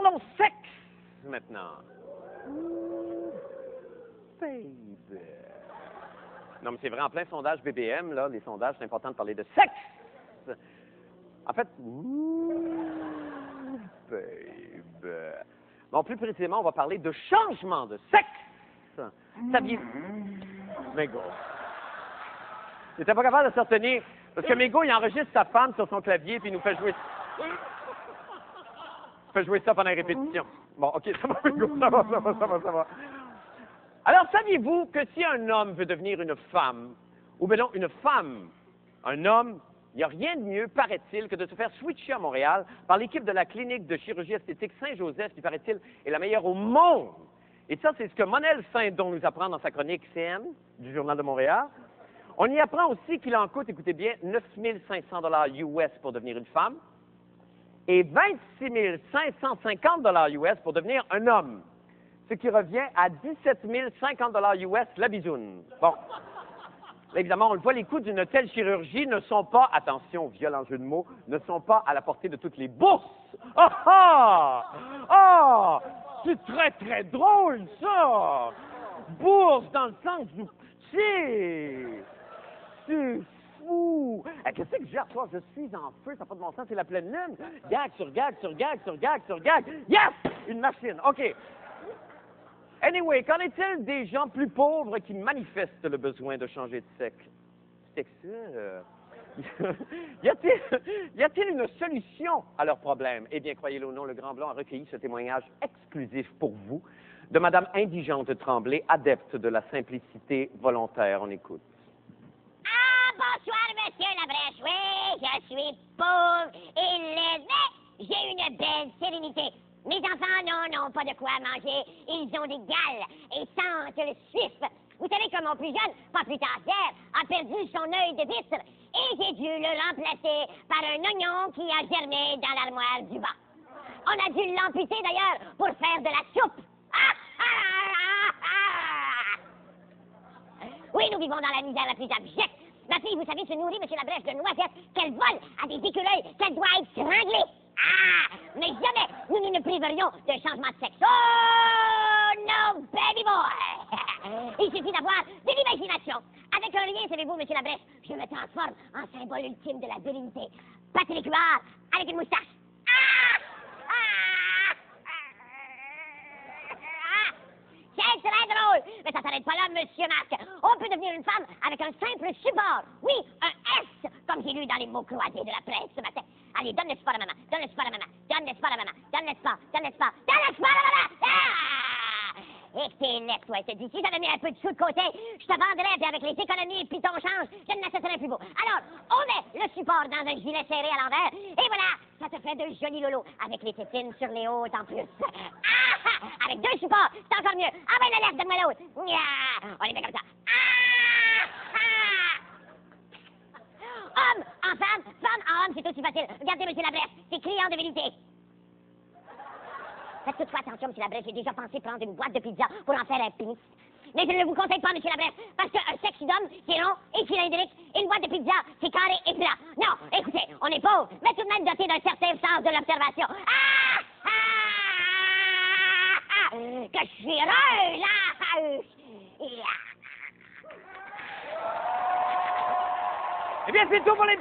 son sexe, maintenant. Baby. Non, mais c'est vrai, en plein sondage BBM, là, les sondages, c'est important de parler de sexe. En fait, baby. Bon, plus précisément, on va parler de changement de sexe. Saviez-vous? Mégo. Il n'était pas capable de se retenir. Parce que Mégo, il enregistre sa femme sur son clavier, puis il nous fait jouer. Il fait jouer ça pendant les répétitions. Bon, OK, ça va, Mégo, ça va. Alors, saviez-vous que si un homme veut devenir une femme, ou bien non, une femme, un homme, il n'y a rien de mieux, paraît-il, que de se faire switcher à Montréal par l'équipe de la clinique de chirurgie esthétique Saint-Joseph, qui, paraît-il, est la meilleure au monde. Et ça, c'est ce que Monel Saint-Don nous apprend dans sa chronique CM du Journal de Montréal. On y apprend aussi qu'il en coûte, écoutez bien, 9 500 $ US pour devenir une femme et 26 550 $ US pour devenir un homme, ce qui revient à 17 050 $ US la bisoune. Bon. Là, évidemment, on le voit, les coûts d'une telle chirurgie ne sont pas, attention, violent jeu de mots, ne sont pas à la portée de toutes les bourses. Ah ah! Ah! C'est très, très drôle, ça! Bourse dans le sens du petit! C'est fou! Qu'est-ce que j'ai à toi? Je suis en feu, ça n'a pas de bon sens, c'est la pleine lune. Gag sur gag sur gag sur gag sur gag. Yes! Une machine. OK. Anyway, qu'en est-il des gens plus pauvres qui manifestent le besoin de changer de sexe? C'est ça. Y a-t-il une solution à leurs problèmes? Eh bien, croyez-le ou non, le Grand Blanc a recueilli ce témoignage exclusif pour vous de Madame Indigente Tremblay, adepte de la simplicité volontaire. On écoute. Ah, bonsoir, monsieur Labrèche. Oui, je suis pauvre et laid, mais j'ai une belle sérénité. Mes enfants n'ont pas de quoi manger. Ils ont des gales et sentent le suif. Vous savez que mon plus jeune, pas plus tard qu'hier, a perdu son œil de vitre et j'ai dû le remplacer par un oignon qui a germé dans l'armoire du bas. On a dû l'amputer d'ailleurs pour faire de la soupe. Oui, nous vivons dans la misère la plus abjecte. Ma fille, vous savez, se nourrit, monsieur Labrèche, de noisettes qu'elle vole à des écureuils qu'elle doit être stranglée. Ah! Mais jamais nous ne priverions de changement de sexe. Oh, no, baby boy! Il suffit d'avoir de l'imagination. Avec un rien, savez-vous, monsieur Labrèche, je me transforme en symbole ultime de la virilité. Patrick Huard avec une moustache. C'est très drôle, mais ça s'arrête pas là, monsieur Marc. On peut devenir une femme avec un simple support. Oui, un S, comme j'ai lu dans les mots croisés de la presse ce matin. Allez, donne le sport à maman, donne le sport à maman, donne le sport à maman, donne le sport, donne le sport, donne le sport à maman! Ah! Et t'es laid, toi, te dis, si j'avais mis un peu de sous de côté, je te vendrais, puis avec les économies puis ton change, je ne n'achèterais plus beau. Alors, on met le support dans un gilet serré à l'envers, et voilà, ça te fait de jolis lolos, avec les tétines sur les hautes en plus. Ah! Avec deux supports, c'est encore mieux. Ah ben, le lèvre, donne-moi l'autre. On les met comme ça. Homme en femme, femme en homme, c'est aussi facile. Regardez, monsieur Labrèche, c'est client de vérité. Faites toutefois attention, monsieur Labrèche, j'ai déjà pensé prendre une boîte de pizza pour en faire un pénis. Mais je ne vous conseille pas, monsieur Labrèche, parce qu'un sexy d'homme, c'est rond et cylindrique, et une boîte de pizza, c'est carré et plat. Non, écoutez, on est pauvre, mais tout de même doté d'un certain sens de l'observation. Que je suis heureux, là! Eh bien, c'est tout pour les